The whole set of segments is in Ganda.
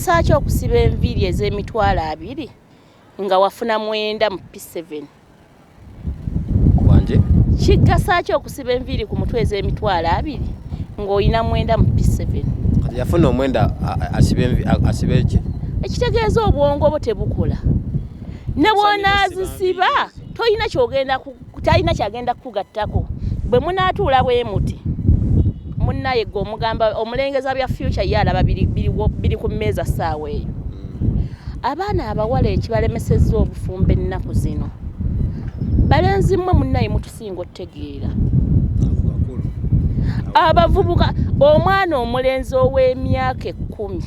Saaki okusiba enviiri ez'emitwalo 2 nga wafuna 9 mu P7. Wanje? Kigasa ki okusiba enviiri ku mutwe ez'emitwalo 2 ng'olina 9 mu P7? Kati yafuna omwenda asibe ki? Ekitegeeza obwongo bwo tebukola. Ne bw'onaazisiba talina kyagenda kukugattako. Bwe munaatuula bwe muti munnaye gwe omugamba omulengeza bya future ye alaba biri ku mmeeza ssaawa eyo. Abaana abawala ekibalemesezza obufumbo ennaku zino balenzi mmwe munnaye mutusinga otegeera. Abavubuka omwana omulenzi ow'emyaka 10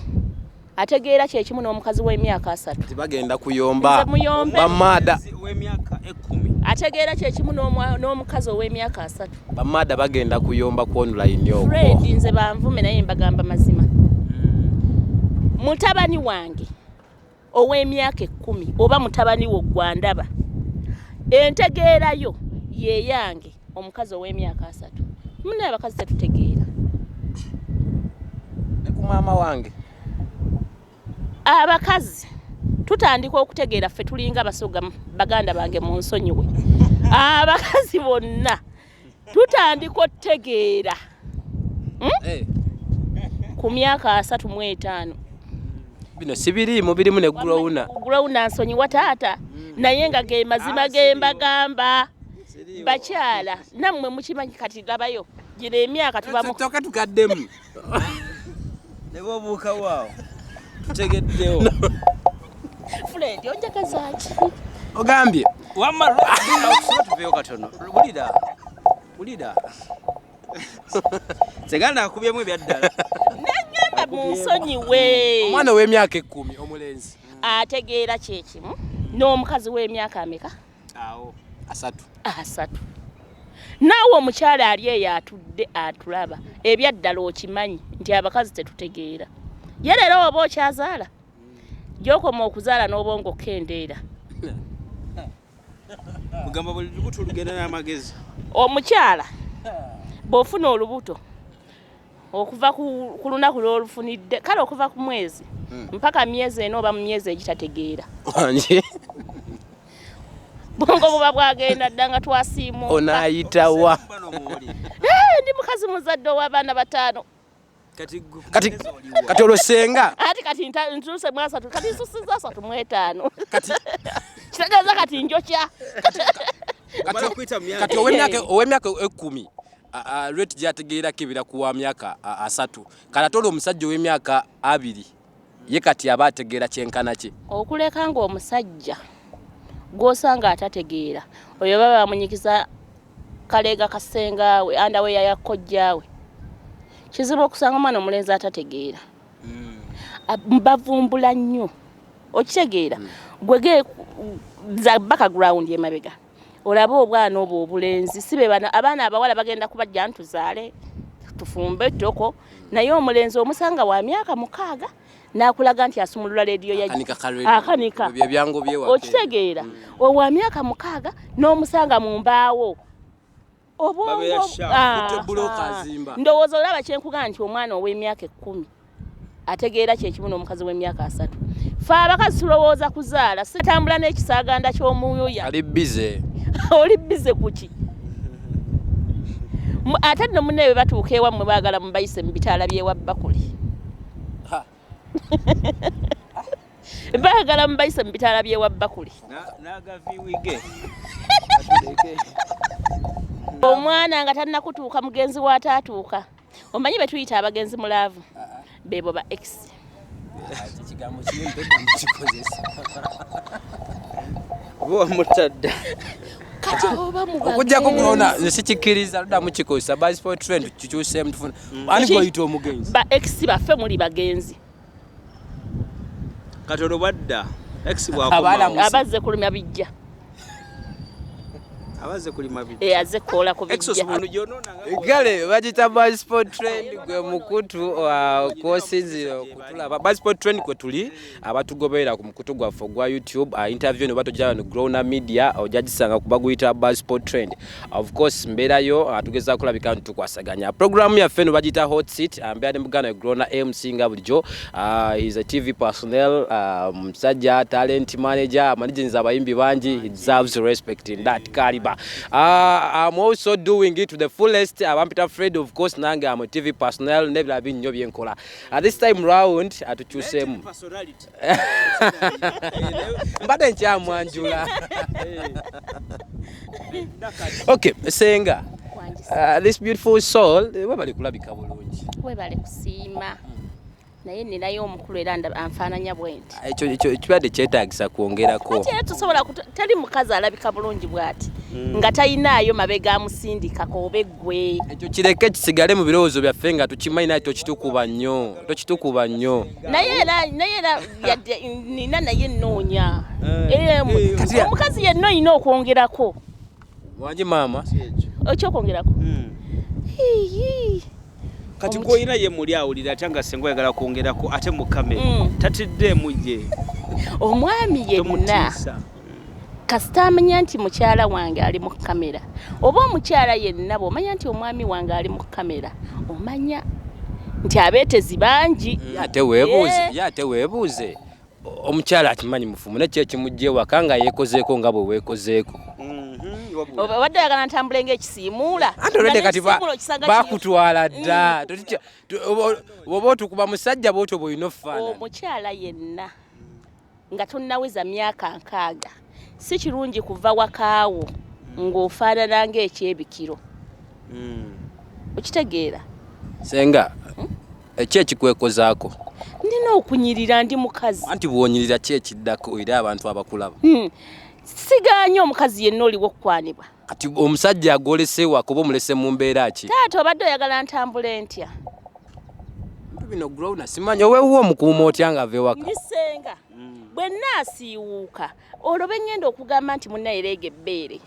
ategeera kyekimu n'omukazi w'emyaka 3. Bagenda kuyomba bamaada w'emyaka 10. Ategeera kyekimu n'omukazi ow'emyaka 3. Bamaada bagenda kuyomba ku online okwo. Fred nze banvume naye mbagamba mazima. Mutabani wange ow'emyaka 10 oba mutabani wo gwandaba entegeerayo ye yange omukazi ow'emyaka 3. Munnaye abakazi tetutegeera. Ne ku maama wange. Abakazi tutandika okutegeera ffe tulinga basoga baganda bange mu nsonyiwe. Abakazi bonna tutandika okutegeera ku myaka 35. Bino sibirimu birimu ne Growna nsonyiwa taata naye nga ge mazima ge mbagamba. Bakyala nammwe mukimanyi kati labayo gira emyaka tubamu toka tukaddemu ne bobuuka waawo tutegeddewo. Fred onjagaza ki ogambye wamma tuveyo katono wulira seganda akubyemu ebyaddala nanyamba mu nsonyiwe. omwana w'emyaka 10 omulenzi ategeera kyekimu n'omukazi w'emyaka ameka? Awo 3. Naawe omukyala ali eyo atudde atulaba ebyaddala okimanyi nti abakazi tetutegeera. Ye leero oba okyazaala gy'okoma okuzaala n'obwongo kendeera. mugamba buli lubuto lugenda n'amagezi. Omukyala bw'ofuna olubuto okuva ku lunaku lw'olufunidde kale okuva ku mwezi mpaka myezi 4 oba mu myezi egitategeera. Wanje Bongo buba bwagenda dda nga twasiimu. Onaayitawa. Ndi mukazi muzadde ow'abaana 5. Kati olusenga. Kati ntuse mu 3 kati nsusiza 3 mu 5. Kitegeeza kati njokya. Kati ow'emyaka 10 rate gyategeera kibira kuwa myaka 3. Kalatola omusajja ow'emyaka 2 ye kati aba ategeera kyenkana ki. Okuleka ng'omusajja gw'osanga atategeera oyo baba bamunyikiza kaleega kasengaawe andawe yakojjaawe. Kizibu okusanga omwana omulenzi atategeera. Bavumbula nnyo okitegeera gwege za background emabega olaba obwana obwo obulenzi sibe abaana abawala bagenda kubajja ntuzaale tufumbe toko naye omulenzi omusanga wa myaka 6 nakulaga nti asumulula radio ya akanika byango byewa okitegeera owa myaka 6 n'omusanga mu mbaawo obwongo ndowooza olaba kyenkuga nti omwana ow'emyaka 10 ategeera kyekimu n'omukazi w'emyaka 3. Fe abakazi tulowooza kuzaala sitambula n'ekisaaganda ky'omuyuya ali bize. Oli bize kuki? Ate nno munne bwe batuuka ewammwe baagala mubayise mu bitaala by'ewa Bakuli. Baagala mubayise mu bitaala by'ewa Bakuli. N'agaviwige. Omwana nga tanna kutuuka mugenzi wa taatuuka. Omanyi be tuyita abagenzi mu laavu. Bebo ba X. Kigambo kimpe mukikozesa. Bo mutadda. Kati oba muganga. Okujja kuona nsikikiriza luda mukikozesa by sport trend kikyuse mtufuna. Ani goyito omugenzi. Ba X baffe muli bagenzi. Katolo badda X bwakoma abazze kulumya bijja. abaze kulima bidde azze kukola ku Exos bijja bunu gyonona Gale bagita Buzzsport Trend gwe mukutu kwosinzira okutulaba Buzzsport Trend kwe tuli abatugoberera ku mukutu gwaffe gwa YouTube interview ne batojja no Growna Media ojagisanga kubaguyita Buzzsport Trend of course mberayo atugeza kulabika tukwasaganya program ya feno bagita Hot Seat ambya ne mugana Growna MC nga bulijo is a TV personnel msajja talent manager managers abayimbi banji he deserves respect in that caliber. I'm also doing it to the fullest. I'm Peter Fred, of course. Nanga, I'm a TV personnel. Never have been Nyobi Nkola. At this time round, I to choose him. personality Mbada ncha mwanjula. Okay, Senga. This beautiful soul, webali kulabika bulungi. webale kusiima naye ninayo omukulu era anfaananya bwenti Ekyo kibadde kyetaagisa kwongerako. kati era tusobola tali mukazi alabika bulungi bw'ati nga talinayo mabega amusindikako oba eggwe Ekyo kireke kisigale mu birowoozo byaffe nga tukimanyi naye tokitukuba nnyo. naye era nina naye nnoonya omukazi yenna olina okwongerako Wangi maama. ekyokwongerako kati gwoyina ye muli awulira atya nga senga oyagala kwongerako ate mu kamera tatiddeemu ye omwami yenna tomutiisa kasita amanya nti mukyala wange ali mu kamera oba omukyala yenna bw'omanya nti omwami wange ali mu kamera omanya nti abeetezi bangi Ate weebuuze omukyala akimanyi mufumu nekyo ekimujja ewaka nga yeekozeeko nga bwe weekozeeko. obadde oyagala ntambule ng'ekisiimuula Anti olwedde kati bakutwala dda oba otukuba musajja bwotyo bw'olina ofaanana. omukyala yenna nga tonnaweza myaka 6 si kirungi kuva wakaawo ng'ofaanana ng'ekyebikiro okitegeera Senga eki ekikwekozaako ndina okunyirira ndi mukazi anti bw'onyirira ki ekiddako era abantu abakulaba. siganye omukazi yenna oliwo okukwanibwa Kati omusajja agolese wakuba omulese mu mbeera ki? taata obadde oyagala ntambule ntya Bino Growna simanyi oweewuwa omukuuma otya nga ave waka. ndisenga bwe nnaasiiwuuka olwo be ngenda okugamba nti munnayereega ebbeere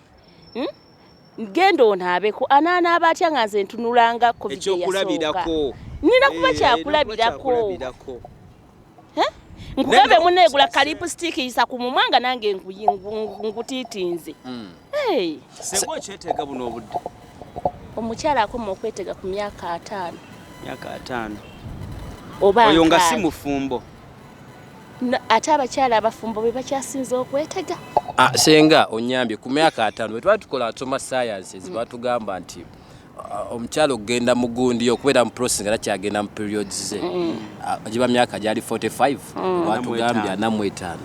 genda onaabeko anaanaaba atya nga nze ntunulanga covid ekyokulabirako nina kuba kyakulabirako nkugambe munneegula kalipusitiiki yisa ku mumwa nga nange nkutiitinze senga okyeteega buno obudde omukyala akoma okwetega ku myaka 5 myaka 5 oba oyo nga si mufumbo ate abakyala abafumbo be bakyasinza okwetega. Senga onyambye ku myaka 5 bwe twali tukola atoma sciences batugamba nti omukyala okugenda mu gundi okubeera mu process nga takyagenda mu periods ze agiba myaka gyali 45 batugambye 45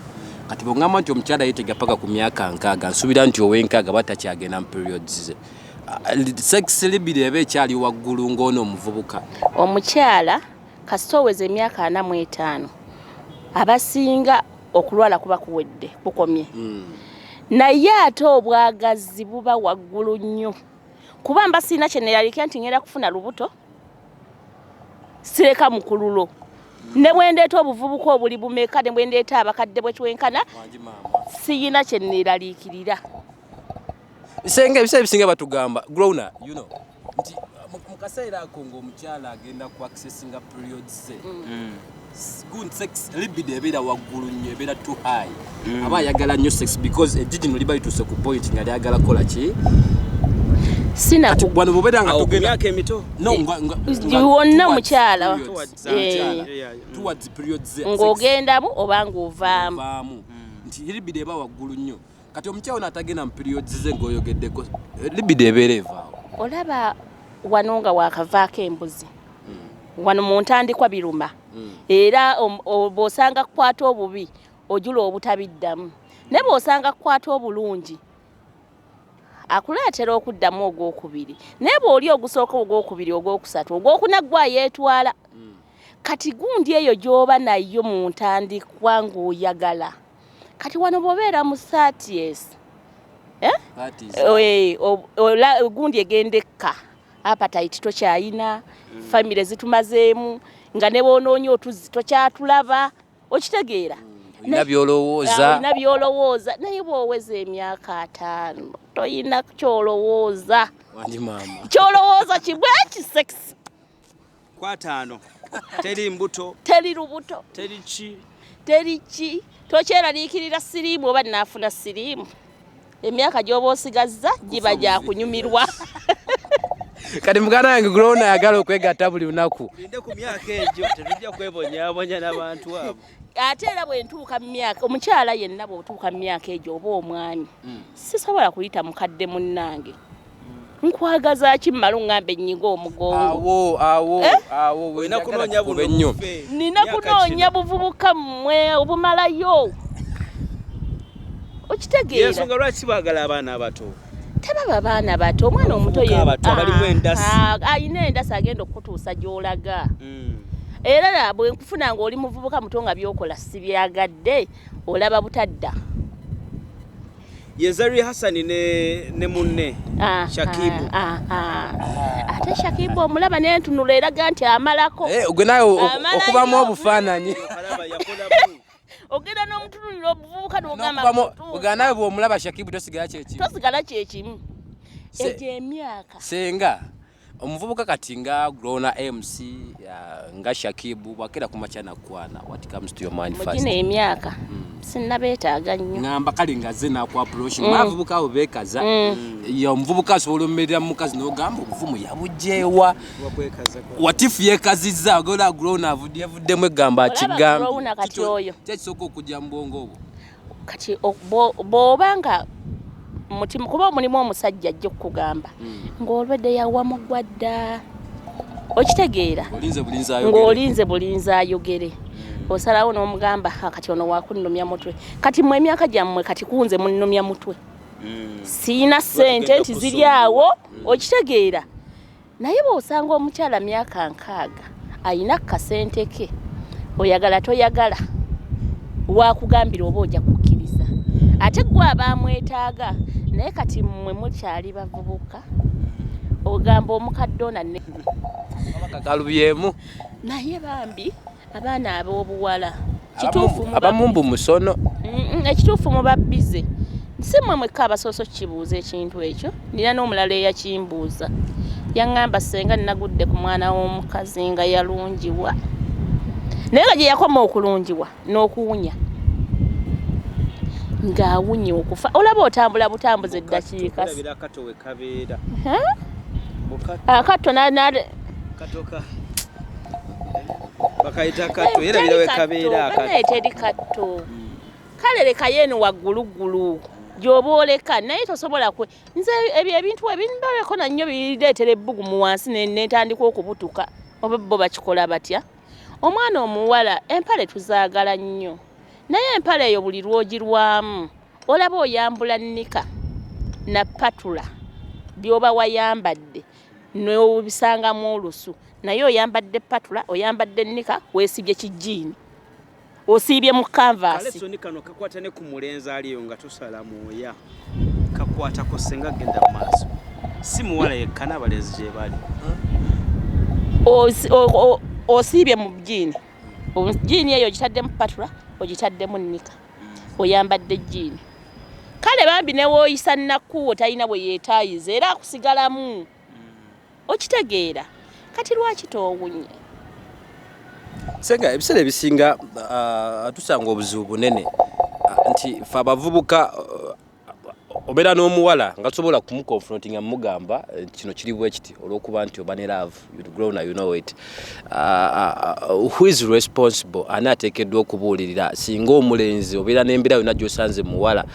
kati bw'ongamba nti omukyala yeetega paka ku myaka 6 nsuubira nti ow'enkaaga batakyagenda mu periods ze sex libido eba ekyali waggulu ng'ono omuvubuka. Omukyala kasita oweza emyaka 45 abasinga okulwala kuba kuwedde kukomye naye ate obwagazi buba waggulu nnyo kuba mba sina kyeneyalika nti ngenda kufuna lubuto sireka mukululo ne bwendeeta obuvubuka obuli bumeka ne bwendeeta abakadde bwe twenkana siyina kyeneralikirira. Senga ebisa bisinga batugamba Growna nti mu kaseera ako ng'omukyala agenda ku accessinga periods ze good sex libido ebeera waggulu nnyo ebeera too high aba ayagala nnyo sex because ejjino liba lituuse ku point nga lyagala kola ki sina wano bubeera nga tugenda myaka emito wonna mukyala towards periods ze ng'ogendamu oba ng'ovaamu nti libido eba waggulu nnyo kati omukyala n'atagenda mu periods ze ng'oyogeddeko libido ebeera evaawo. Olaba wano nga wakavaako embuzi wano mu ntandikwa biruma era bw'osanga kukwata obubi ojula obutabiddamu naye bw'osanga kukwata obulungi akuleetera okuddamu ogwokubiri naye bw'oli ogusooka ogwokubiri ogwokusatu ogwokuna gwa yeetwala kati gundi eyo gy'oba nayo mu ntandikwa ng'oyagala kati wano bw'obeera mu 30s gundi egendeka appetite tokyayina family zitumazeemu nga ne boonoonya otuzi tokyatulaba okitegeera Olina byolowooza. Olina byolowooza naye bw'oweza emyaka 5 toyina kyolowooza. Wandi maama. Kyolowooza kibwe kisex. Kwa 5 teri mbuto. Teri lubuto. Teri ki. Tokyeraliikirira siriimu oba naafuna siriimu. Emyaka gy'oba osigazza giba gya kunyumirwa. Kati muganda wange Grown ayagala okwegatta buli lunaku. Linde ku myaka egyo tetujja kwebonyaabonya n'abantu abo. Ate era bwe ntuuka mu myaka omukyala yenna bw'otuuka mu myaka egyo oba omwami sisobola kuyita mukadde munnange. Nkwagaza kimmala ngambe nnyiga omugongo. Awo olina kunoonya buno. Nina kunoonya buvubuka mmwe obumalayo. Okitegeera. Yensonga lwaki baagala abaana abato? Tebaba baana bato omwana omuto balimu endasi. Ayina endasi agenda okutuusa gy'olaga. Era bwe nkufuna ng'oli muvubuka muto nga byokola si byagadde olaba butadda. Yezari Hassan ne munne Shakibu. Ate Shakibu omulaba n'entunula eraga nti amalako. Gwe nawe okubamu obufaananyi. Ogenda n'omutunulira obuvubuka n'ogamba ogenda nawe bw'omulaba Shakibu tosigala kyekimu. Tosigala kyekimu. Egyo emyaka. Senga omuvubuka kati nga Grown MC nga Shakibu bwakera ku makya nakwana. What comes to your mind first? Mugina emyaka. Sinnabeetaaga nnyo. Ngamba kale nga ze naku approach bavubuka abo beekaza. Ya omuvubuka asobola omumerera mu mukazi n'ogamba obuvumu yabugyewa. Watifu yeekazizza ogola Grown avuddemu egamba akigamba. Grown kati oyo. Kyekisooka okujja mu bwongo obwo. Kati bw'obanga mutima kuba omulimu omusajja ajja okugamba ng'olwedde yawa mugwadda. Okitegeera? Ng'olinze bulinzi ayogere. Osalawo n'omugamba kati ono wakunnumya mutwe. Kati mmwe emyaka gyammwe kati kunze munnumya mutwe. Siina ssente nti ziri awo. Okitegeera? Naye bw'osanga omukyala myaka 6 ayina kasente ke oyagala toyagala wakugambira oba ojja kukkiriza. Ate gwe abamwetaaga naye kati mmwe mukyali bavubuka ogamba omukadde ona ne kalubyemu naye bambi abaana ab'obuwala kituufu abamumbu musono ekituufu mubabbize si mmwe mwekka abasooso kibuuza ekintu ekyo. Nina n'omulala eyakimbuuza yaŋŋamba senga nnagudde ku mwana w'omukazi nga yalungiwa naye nga gye yakoma okulungiwa n'okuwunya ng'awunye okufa. Olaba otambula butambuza eddakiika akatto katoka bakayita katto era birawe kabeera akatto eri katto kale leka yeno wagguluggulu gy'oba oleka naye tosobola nze ebyo ebintu ebindoleko nannyo bireetera ebbugumu wansi netandika okubutuka oba bo bakikola batya. Omwana omuwala empale tuzaagala nnyo naye empale eyo buli lwogirwamu olaba oyambula nnika na patula byoba wayambadde n'obisangamu olusu naye oyambadde patula oyambadde nnika weesibye kijiini osiibye mu canvas. Kale soni kano kakwata ne ku mulenzi aliyo nga tosala mwoya kakwata ko senga genda mu maaso si muwala yekkana abalenzi gye bali osiibye mu jiini. Jiini eyo ogitadde mu patula ogitadde mu nnika oyambadde jiini. Kale bambi ne wooyisa nnakuwo talina bwe yeetaayiza era akusigalamu. Okitegeera? Kati lwaki toowunye? Senga ebiseera ebisinga tusanga obuzibu bunene nti fe abavubuka obeera n'omuwala nga tusobola kumukonfrontinga mugamba kino kiri bwe kiti olw'okuba nti oba ne love Grown you know it. Who is responsible? Ani ateekeddwa okubuulirira singa omulenzi obeera n'embeera yonna gy'osanze muwala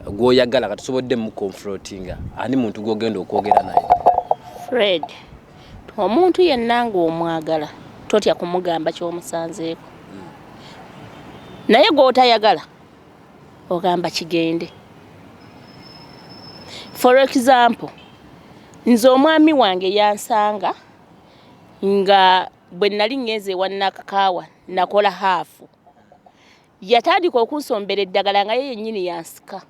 gw'oyagala nga tusobodde mukonfrontinga ani muntu gw'ogenda okwogera naye? Fred, omuntu yenna ng'omwagala totya kumugamba ky'omusanzeeko. Naye gw'otayagala ogamba kigende. For example, nze omwami wange yansanga nga bwe nali ngenze ewa Nakakaawa nakola haafu. Yatandika okunsombera eddagala nga ye yennyini yansika.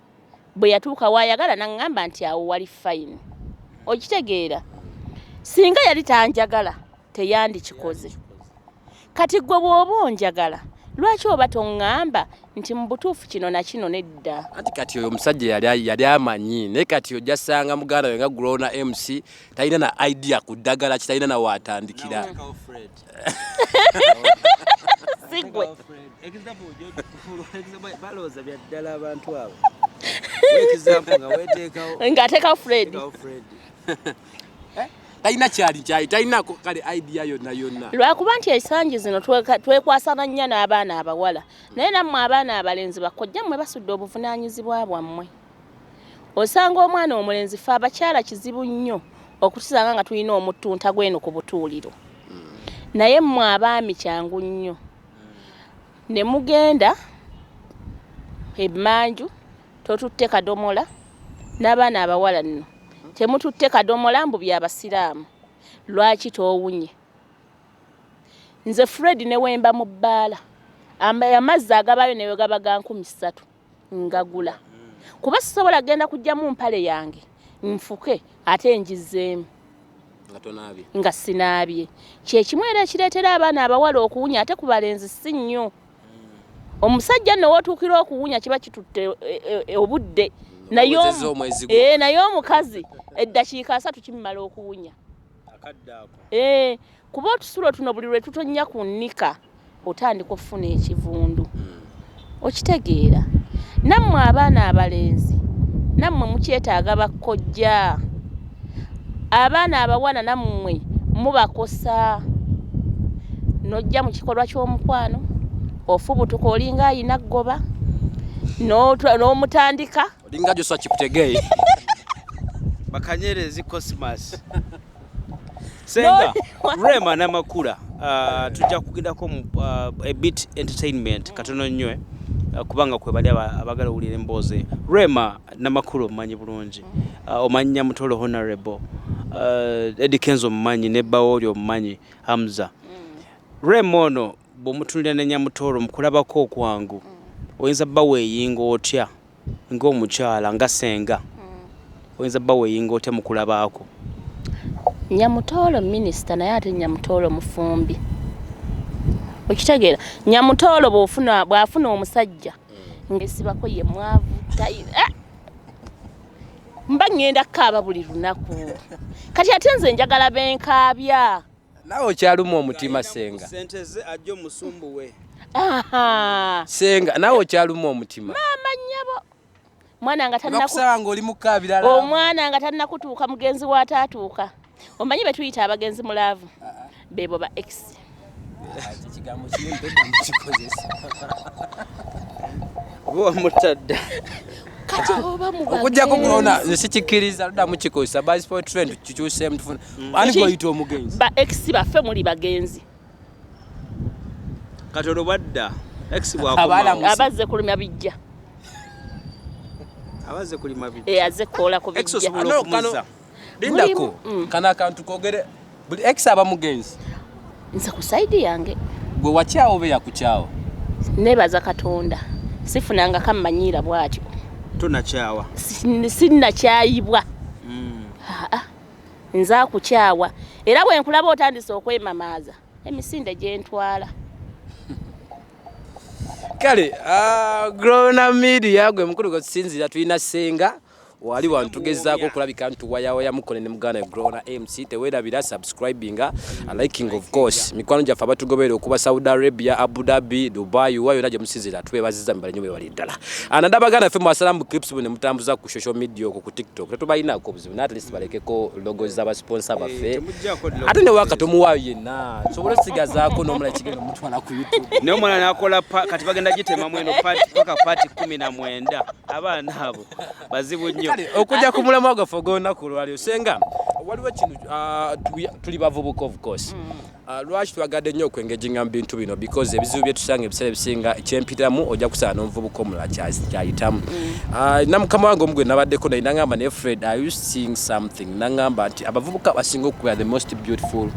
Bwe yatuuka waayagala n'aŋŋamba nti awo wali fine. Okitegeera? Singa yali tanjagala teyandikikoze. Kati gwe bw'oba onjagala lwaki oba tongamba nti mu butuufu kino na kino nedda anti kati oyo omusajja yali amanyi naye kati ojasanga muganda we nga Grown MC talina na idea ku ddagala kitalina na waatandikira sigwe balooza bya ddala abantu abo example nga weteekawo ng'ateekawo Fred talina kyali talina kale idea yonna lwakuba nti esangi zino twekwasana nnyo n'abaana abawala naye nammwe abaana abalenzi bakojja mmwe basudde obuvunaanyizibwa bwammwe osanga omwana omulenzi fe abakyala kizibu nnyo okutusanga nga tulina omuttunta gweno ku butuuliro naye mmwe abaami kyangu nnyo ne mugenda emanju totutte kadomola n'abaana abawala nno temututte kadomola mbu by'abasiraamu lwaki toowunye nze Fred ne wemba mu bbaala amazzi agabayo ne gaba ga 3,000 ngagula kuba sisobola genda kujjamu mpale yange nfuke ate njizeemu nga sinaabye kyekimu era ekireetera abaana abawala okuwunya ate ku balenzi si nnyo omusajja nno wootuukira okuwunya kiba kitutte obudde naye omukazi eddakiika 3 kimumala okuwunya kuba otusulo tuno buli lwe tutonnya ku nnika otandika okufuna ekivundu okitegeera nammwe abaana abalenzi nammwe mukyetaaga bakkojja abaana abawala nammwe mubakosa nojja mu kikolwa ky'omukwano ofubutuka olinga ayina ggoba n'omutandika olinga Joshua Kiptegei bakanyerezi Cosmas senga Rema n'amakula tujja kugindako a bit entertainment katono nnyo kubanga kwe bali abagala owulira emboozi Rema n'amakulu omumanyi bulungi omanyi Nyamutolo Honorable Eddie Kenzo omumanyi ne Bawoli omumanyi Hamza Rema ono bw'omutunulira ne Nyamutolo mukulabako okwangu oyinza bba weeyinga otya ng'omukyala nga senga oyinza bba weeyinga otya mukulabaako Nyamutolo minisita naye ate Nyamutolo mufumbi okitegeera Nyamutolo bw'afuna omusajja ngesibako ye mwavu mba ngenda kukaaba buli lunaku kati ate nze njagala benkaabya nawe okyaluma omutima senga sente ze ajjo musumbuwe senga nawe okyaluma omutima maama nnyabo mwana nga tannakusaba ng'oli mukaabira omwana nga tannakutuuka mugenzi w'ataatuuka omanyi be tuyita abagenzi mu laavu beebo ba ex ekigambo kiri mpedda mukikozesa bo mutadda kati oba okujjako kulona nze sikikkiriza ludda mukikozesa basiport trend kikyuseemu tufuna ani gw'oyita omugenzi ba ex baffe muli bagenzi kati olwo badda ex bwakomawo abazze kulumya bijja abazze kulima bijja azze koola ku ex bijja osobola okumuza lindako kano akantu kogere buli ex aba mugenzi nze ku sayidi yange gwe wakyawo oba yakukyawo nebaza Katonda sifunanga kammanyiira bw'atyo tonakyawa sinnakyayibwa nze akukyawa era bwe nkulaba otandise okwemamaaza emisinde gye ntwala kale Grown Media gwe mukulu gwe tusinzira tulina senga wali wantugezaako okulabika ntuwayawaya mukone ne muganda Grown MC teweerabira subscribinga liking of course mikwano gyaffe abatugobera okuba Saudi Arabia, Abu Dhabi, Dubai wayo yonna gye musinzira twebaziza mibala nnyo bwe bali ddala nadabaganda ffe mwasalamu clips bwe ne mutambuza ku social media okwo ku TikTok tetubalinaako obuzibu naye at least balekeko logo z'abasponsa baffe ate ne waka tomuwaayo yenna sobole sigazaako n'omulala kigenda omutwala ku YouTube naye omwana n'akola kati bagenda gitemamu eno paka paati 19 abaana abo bazibu nnyo okujja ku mulamwa gwaffe ogw'olunaku lwalyo senga waliwo kino tuli bavubuka of course lwaki twagadde nnyo okwengeginga mu bintu bino because ebizibu bye tusanga ebiseera ebisinga ekyempitiramu ojja kusanga n'omuvubuka omulala kyayitamu namukama wange omugwe nabaddeko naye nagamba ne Fred are you seeing something nagamba nti abavubuka basinga okubeera the most beautiful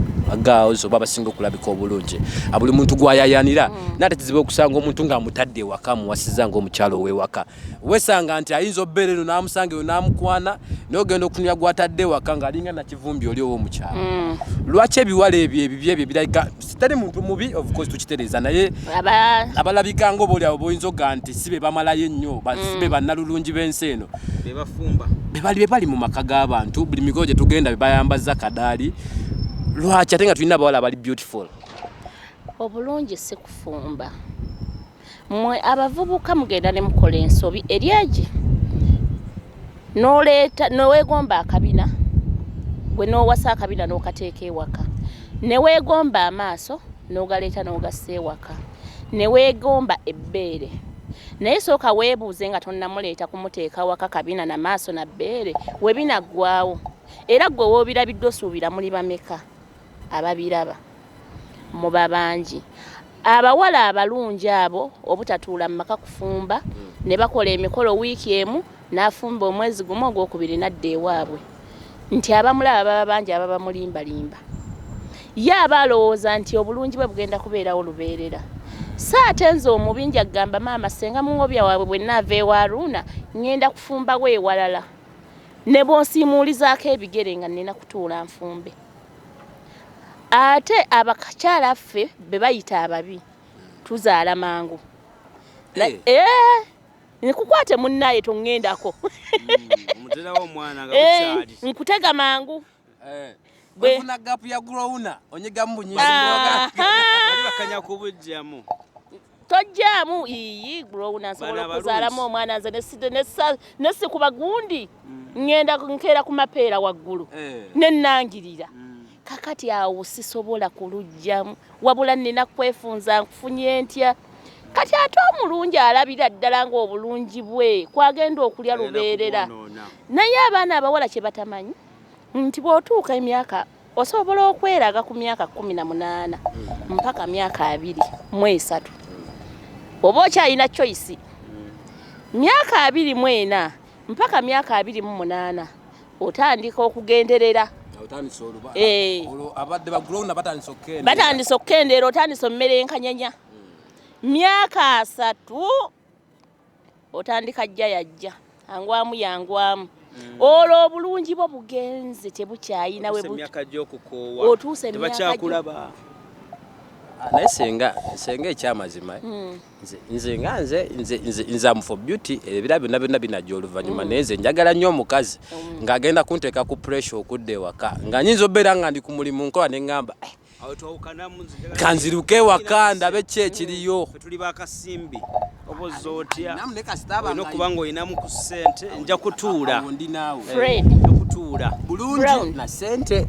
girls oba basinga okulabika obulungi buli muntu gwayayanira nate kizibu okusanga omuntu ng'amutadde ewaka muwasiza ng'omukyalo ow'ewaka wesanga nti ayinza obbeera eno n'amusanga eyo n'amukwana n'ogenda okunywa gwatadde ewaka ng'alinga nakivumbi oli ow'omukyalo lwaki ebiwala ebyo ebibye ebyo birayika sitali muntu mubi of course tukitereza naye abalabika ngo boli abo boyinza oganti sibe bamalayo nnyo sibe bannalulungi b'ensi eno bebafumba bebali mu maka g'abantu buli mikolo gye tugenda bebayambaza kadaali lwaki ate nga tulina abawala abali beautiful. Obulungi si kufumba. Mwe abavubuka mugenda ne mukola ensobi eryaje noleeta noweegomba akabina gwe n'owasa akabina n'okateeka ewaka ne weegomba amaaso n'ogaleeta n'ogassa ewaka ne weegomba ebbeere naye sooka weebuuze nga tonnamuleeta kumuteeka waka kabina na maaso na bbeere we binaggwaawo era gwe woobirabidde osuubira muli bameka ababiraba muba bangi. Abawala abalungi abo obutatuula mu maka kufumba ne bakola emikolo wiiki emu n'afumba omwezi gumu ogwokubiri nadda ewaabwe nti abamulaba baba bangi ababa mulimbalimba ye aba alowooza nti obulungi bwe bugenda kubeerawo lubeerera. Saate nze omubinji agamba maama senga muwobya waabwe bwe nnaava ewa Aruna ngenda kufumba we ewalala ne bonsiimuulizaako ebigere nga nnina kutuula nfumbe. Ate abakakyala ffe be bayita ababi tuzaala mangu. Nikukwate munnaye tonggendako. Omuterawo omwana nga bukyali. Nkutega mangu. Bwefuna gapu ya Growna onyega mu bunyizi bali bakanya kubujjamu. Tojjamu iyi Growna nsobola okuzaalamu omwana nze nesi kuba gundi ngenda nkeera ku mapeera waggulu nennangirira. Kakati awo sisobola kulujjamu wabula nnina kwefunza nkufunye ntya kati ate omulungi alabira ddala ng'obulungi bwe kwagenda okulya lubeerera naye abaana abawala kye batamanyi nti bw'otuuka emyaka osobola okweraga ku myaka 18 mpaka myaka 23 oba okyalina choice myaka 24 mpaka myaka 28 otandika okugenderera abadde ba Growna batandise okukendeera otandise ommerenkanyanya myaka 3 otandika jja yajja angwamu yangwamu olwo obulungi bwo bugenze tebukyayina we myaka gy'okukoowa otuuse tebakyakulaba naye senga ekyamazima nze am for beauty ebira byonna binajja oluvannyuma naye nze njagala nnyo omukazi ng'agenda kunteeka ku pressure okudda ewaka nga nyinza obeera nga ndi ku mulimu nkola ne ŋŋamba kanziruke ewaka ndabe ki ekiriyo tuli bakasimbi oboza otya olina okuba ng'olinamu ku ssente nja kutuula Fred bulungi na ssente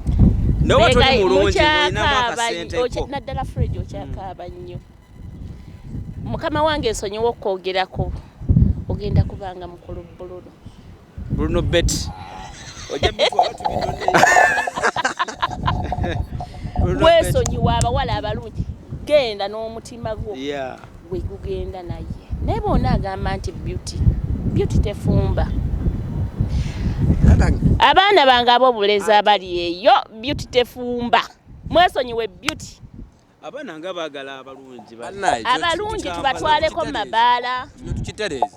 noba toli mulungi olinamu akasenteko naddala Fred okyakaaba nnyo mukama wange ensonyiwa okwogerako ogenda kubanga mukulu Bruno Bet ojja bitwala tubidonde wesonyiwa abawala abalungi genda n'omutima gwo gwe gugenda naye naye boona agamba nti beauty tefumba. Abaana bange ab'obulezi abali eyo beauty tefumba mwesonyiwe beauty. Abaana nga baagala abalungi tubatwaleko mabaala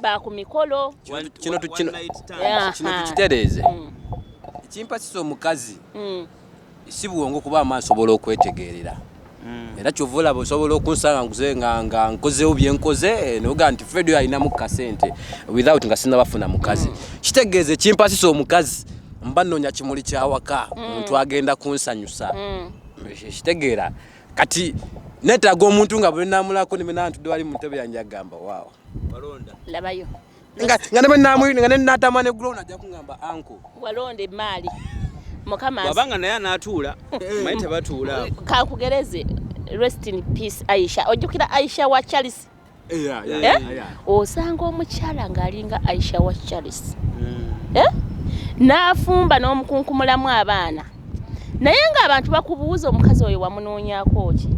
ba ku mikolo kino tukitereeze ekimpasisa omukazi si buwongo kuba amaaso osobola okwetegeerera era kyova olaba osobola okunsanga nga nkozeewo bye nkoze noga nti Fred alinamu kasente without nga sinna bafuna mukazi kitegeeze ekimpasisa omukazi mba nnoonya kimuli kyawaka omuntu agenda kunsanyusa kitegeera kati neetaaga omuntu nga bwe naamulako nemenantudde wali mu ntebe yange agamba waawo labayo nga nenatama ne Growna ajja kuŋŋamba anko walonda emaali mukama wabanga naye anaatuula maye tebatuula kankugereze rest in peace Aisha ojjukira Aisha wa Charles osanga omukyala ng'alinga Aisha wa Charles n'afumba n'omukunkumulamu abaana naye ng'abantu bakubuuza omukazi oyo wamunoonyaako ki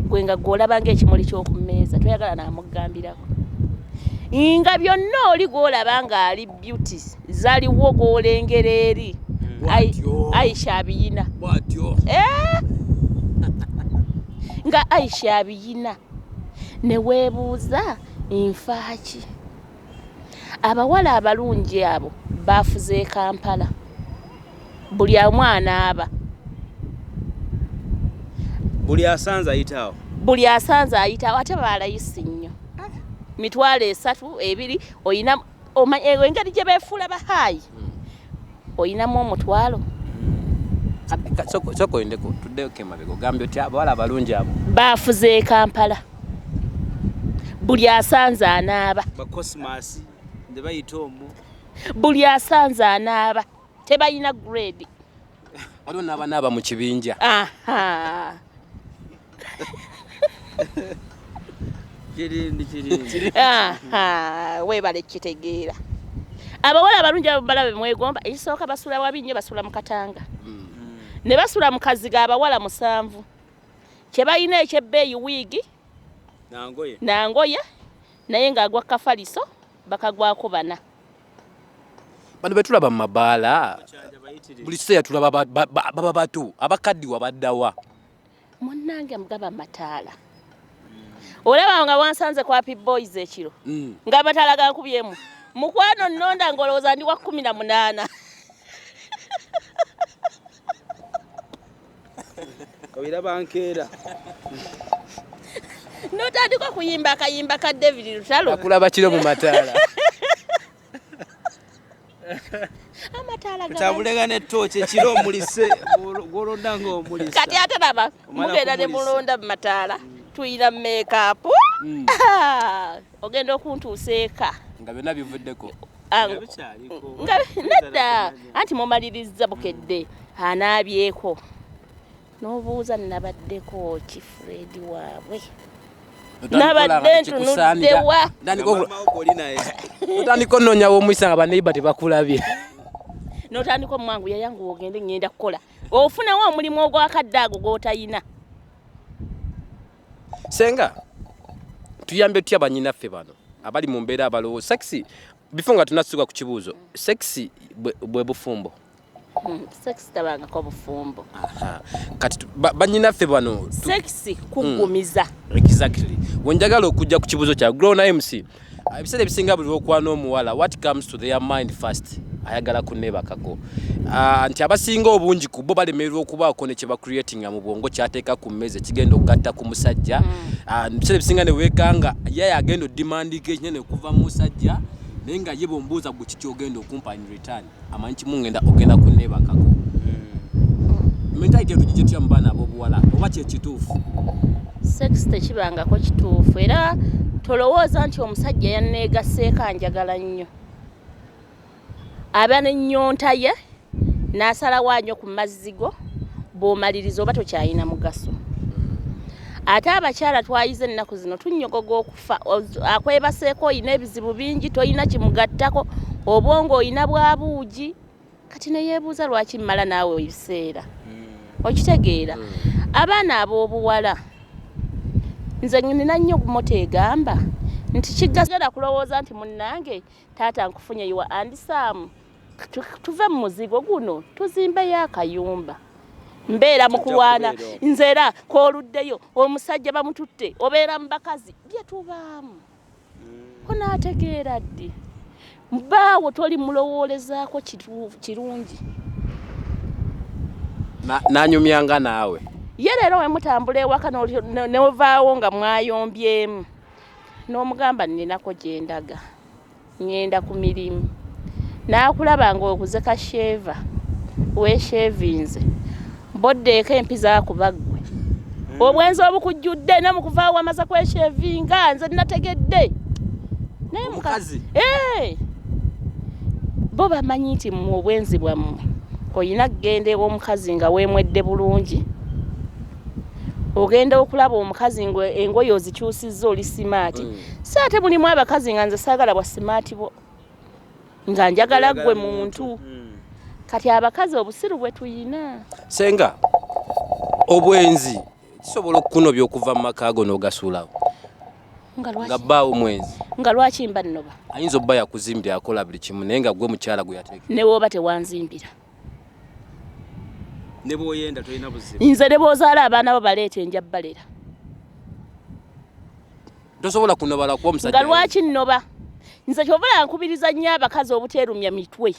gwe nga gw'olaba ng'ekimuli ky'okumeeza toyagala n'amugambirako nga byonna oli gw'olaba ng'ali beauty zaliwo gw'olengera eri Aisha abiyina nga Aisha abiyina ne weebuuza nfaaki abawala abalungi abo baafuze Kampala buli omwana aba buli asanze ayitawo ate balayisi nnyo mitwalo 3 2 oyina engeri gye beefuula bahaayi oyinamu omutwalo soko indeko tuddeko emabega ogambye oti abawala abalungi abo baafuze Kampala buli asanze anaaba bakosmas nde bayita omwo buli asanze anaaba tebayina grade waliwo n'abanaaba mu kibinja kirindi weebale kitegeera abawala abalungi abo balabe mwegomba ekisooka basula wabi nnyo basula mu Katanga ne basula mu Kaziga abawala 7 kye balina ekyebbeeyi wiigi nangoye naye ng'agwa kafaliso bakagwako 4 bano betulaba mu mabaala buli kiseera tulaba baba bato abakaddiwa baddawa munnange mugaba mataala olaba nga wansanze kwa Happy Boys ekiro nga mataala gankubyemu mukwano nnonda ngolooza ndi wa 18 kabira bankeera notandika kuyimba akayimba ka David Lutalo akulaba kiro mu mataala amataala tabulega ne toche ekiro omulise golonda ngo omulise kati ate naba mugenda ne mulonda mu mataala tuyina makeup ogenda okuntuuseeka nga byonna bivuddeko nga nedda anti mumaliriza bukedde anaabyeko n'obuuza nabaddeko kifredi waabwe nabadde ntunuddewa otandika onnoonyawo omuyisa nga baneiba tebakulabye n'otandika omwangu yayangu ogende ngenda kukola ofunawo omulimu ogwakadde ago gw'otayina senga tuyambe tutya bannyinaffe bano abali mu mbeera abalowo sexy bifo nga tunassuka ku kibuuzo sexy bwe bufumbo sexy tabangako bufumbo kati bannyinaffe bano sexy kugumiza exactly wenjagala okujja ku kibuuzo kya Grown MC ebiseera ebisinga buli lwokwana omuwala what comes to their mind first ayagala kuneebakako nti abasinga obungi ku bo balemererwa okubaako ne kye bacreatinga mu bwongo kyateeka ku mmeeza ekigenda okugatta ku musajja ebiseera ebisinga ne weekanga ye agenda oddimandika ekinene okuva mu musajja naye nga ye bombuuza bwe kiki ogenda okumpa in return amanyi kimu ogenda kuneebakako mentality etu gigye mu baana ab'obuwala oba kyekituufu sex tekibangako kituufu era tolowooza nti omusajja yanneegaseeko anjagala nnyo aba n'ennyonta ye n'asalawo anyo ku mazzigo bw'omaliriza oba tokyalina mugaso ate abakyala twayize ennaku zino tunnyogoga okufa akwebaseeko oyina ebizibu bingi toyina kimugattako obwongo oyina bwabuugi kati neyeebuuza lwaki mmala naawe ebiseera okitegeera abaana ab'obuwala nze nina nnyo moto egamba nti kigagala kulowooza nti munnange taata nkufunye yiwa andisaamu tuve mu muzigo guno tuzimbeyo akayumba mbeera mu kulwana nze era kooluddeyo omusajja bamututte obeera mu bakazi bye tubaamu onaategeera ddi baawo toli mulowoolezaako kirungi nanyumyanga naawe ye leero we mutambula ewaka nevaawo nga mwayombyemu n'omugamba ninako gye ndaga ngenda ku mirimu n'akulaba ng'okuze kasheva weeshevinze boddeeko empiza kubaggwe obwenzi obukujjudde ne mu kuvaawo wamaze kweshevinga nze nategedde naye mukazi bo bamanyi nti mu obwenzi bwammwe oyina kugenda ew'omukazi nga weemwedde bulungi ogenda okulaba omukazi engoye ozikyusizza oli simaati so ate mulimu abakazi nga nze saagala bwa simaati bo nga njagala ggwe muntu kati abakazi obusiru bwe tuyina senga obwenzi kisobola okukunobya okuva mu maka ago n'ogasuulawo nga bbaawo omwenzi nga lwaki mba nnoba ayinza obba yakuzimbira akola buli kimu naye nga gwe mukyala gwe yateeka ne bw'oba tewanzimbira ne bw'oyenda tolina buzibu nze ne bw'ozaala abaana bo baleeta enja balera tosobola kunobala kuba omusajja nga lwaki nnoba nze kyovula nkubiriza nnyo abakazi obuteerumya mitwe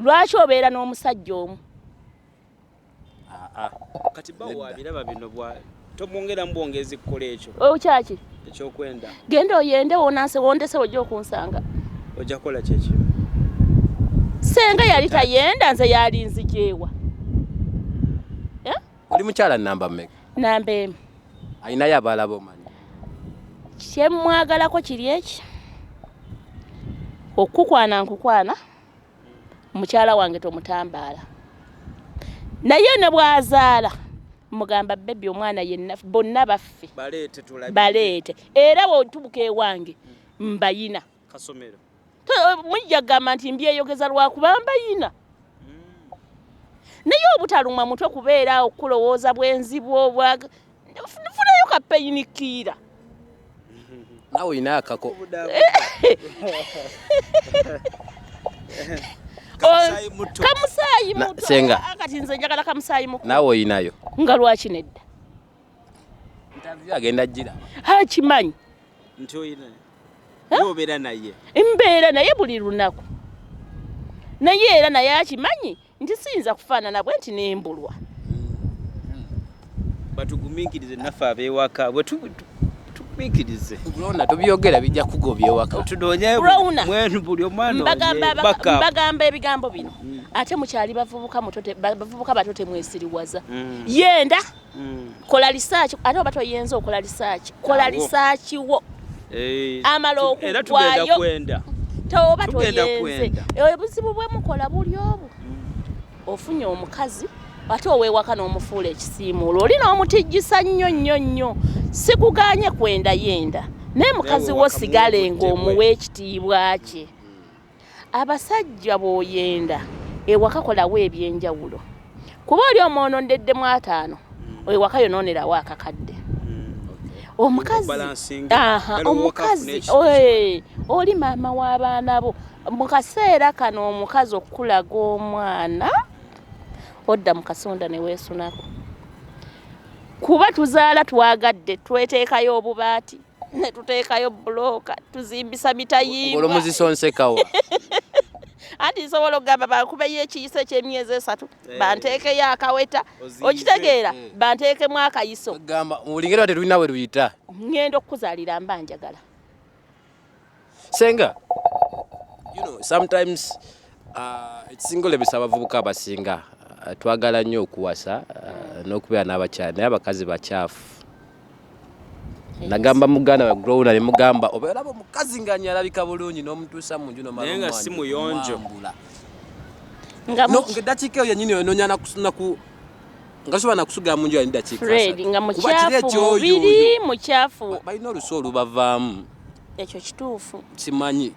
lwaki obeera n'omusajja omu kati bawo abiraba bino tomwongera mbwongezi kukola ekyo okyaki ekyokwenda genda oyende wonanse wondese ojja okunsanga ojja kukola kyekyo senga yali tayenda nze yali nzijeewa oli mukyala namba mmeka namba emu ayinayo abaala bomanyi kyemmwagalako kiri eki okukwana nkukwana mukyala wange tomutambaala naye ne bwazaala mugamba bebi omwana yenna bonna baffe baleete era bwotubuka ewange mbayina kasomero mujja gamba nti mbyeyogeza lwakuba mbayina naye obutalumwa mutwe kubeera okulowooza bwenzibu nfunayo kapeyinikiira nawe oyinayo akako kamusaayi muto senga akati nze njagala kamusaayi muto nawe oyinayo nga lwaki nedda interview agenda gira akimanyi nti oyina yobeera naye mbeera naye buli lunaku naye era naye akimanyi nti siyinza kufaanana bwe nti nembulwa batugumiikirize naffe abeewaka bwe tugumiikirize Rona tubyogera bijja kugobya ewaka mwenu buli omwana mbagamba ebigambo bino ate mukyali bavubuka bato temwesiriwaza yenda kola research ate oba toyenza okola research kola research wo amala okugwayo toba toyenze obuzibu bwe mukola buli obu ofunye omukazi ate oweewaka n'omufuula ekisiimuulo oli n'omutijjisa nnyo sikuganye kwenda yenda naye mukazi wo sigale ng'omuwa ekitiibwa kye abasajja bw'oyenda ewaka kolawo ebyenjawulo kuba oli omwonoondeddemu 5 ewaka yonoonerawo akakadde omukazi oli maama w'abaana bo mu kaseera kano omukazi okulaga omwana odda mu kasonda ne weesunako kuba tuzaala twagadde tweteekayo obubaati ne tuteekayo bulooka tuzimbisa mitayimbwa olomuzisonsekawa anti nsobola okugamba bankubeyo ekiyisa eky'emyezi 3 banteekeyo akaweta okitegeera banteekemu akayiso gamba mulingera tetulina we luyita ngenda okukuzaalira mba njagala senga sometimes ekisinga olebisa abavubuka abasinga twagala nnyo okuwasa n'okubeera n'abakyala naye abakazi bakyafu nagamba muganda wa growna ne mugamba obeeraba omukazi ng'anyalabika bulungi n'omutuusa mu nju naye nga si muyonjo ng'eddakiika eyo yennyini onoonya nga soba nakusugira mu nju yali ddakiika nga mukyafu mubiri mukyafu balina olusu olubavaamu ekyo kituufu simanyi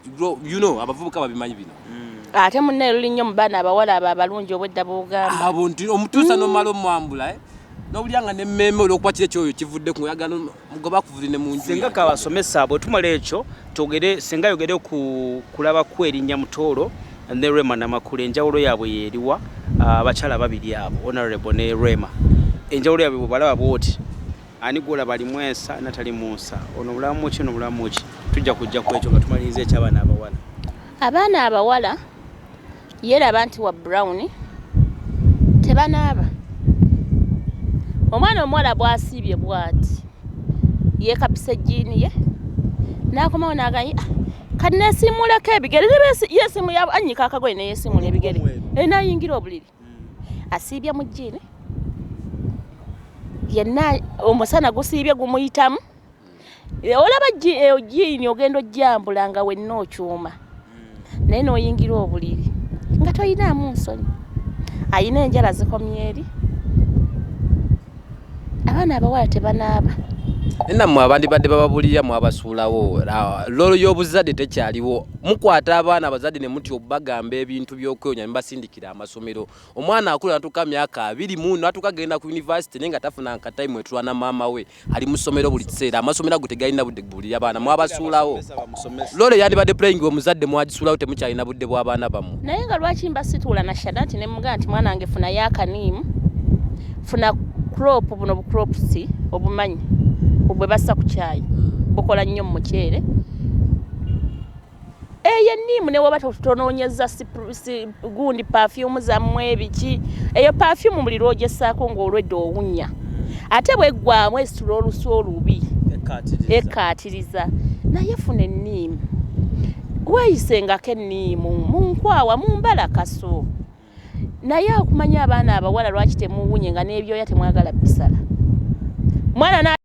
abavubuka babimanyi bino ate munne luli nnyo mu baana abawala abo abalungi obwedda bwogamba abo nti omutuusa n'omala omwambula n'obulyanga n'emmeme olw'okuba kiri ekyoyo kivudde ku muyagano mugoba kuvudde mu nju senga kabasomesa abo tumala ekyo senga yogere kulaba kwerinnya Mutoolo ne Rema Namakula enjawulo yaabwe yeeriwa abakyala babiri abo Honorable ne Rema enjawulo yaabwe bwebalaba bwoti ani gwolaba limwesa natali munsa ono bulamu ki ono bulamu ki tujja kujja ku ekyo nga tumaliriza eky'abaana abawala abaana abawala yeraba nti wa Brown tebanaaba omwana omuwala bwasiibye bwati yeekapisa ejjiini ye n'akomawo n'agamba kati neesiimulako ebigere yesiimu anyika akagoye neyeesiimula ebigere n'ayingira obuliri asiibye mu jjiini yenna omusana gusiibye gumuyitamu olaba ejjiini ogenda ojjambula nga wenna okyuma naye n'oyingira obuliri nga toyinaamu nsonyi ayina enjala zikomye eri abaana abawala tebanaaba nammwe abandibadde bababulira mwabasuulawo lolo y'obuzadde tekyaliwo mukwata abaana abazadde ne muti obagamba ebintu by'okweyonya ne basindikira amasomero omwana akula natuuka myaka 24 natuuka genda ku yunivasite naye nga tafuna nkatayimu etulwana maama we ali mu ssomero buli kiseera amasomero ago tegalina budde kubulira abaana mwabasuulawo lolo yandibadde playing omuzadde mwagisuulawo temukyalina budde bw'abaana bammwe naye nga lwaki mbasituula na shada nti ne mugamba nti mwana wange funayo akaniimu funa crop buno bucropsi obumanyi bwe bassa ku caayi bukola nnyo mu muceere eyo enniimu ne waba tonoonyeza gundi perfume zammwe ebiki eyo perfume buli lwogessaako ng'olwedde owunya ate bweggwamu esitula olusu olubi ekkaatiriza naye funa enniimu weeyisengako enniimu mu nkwawa mu mbala kaso naye okumanya abaana abawala lwaki temuwunye nga n'ebyoya temwagala bisala mwana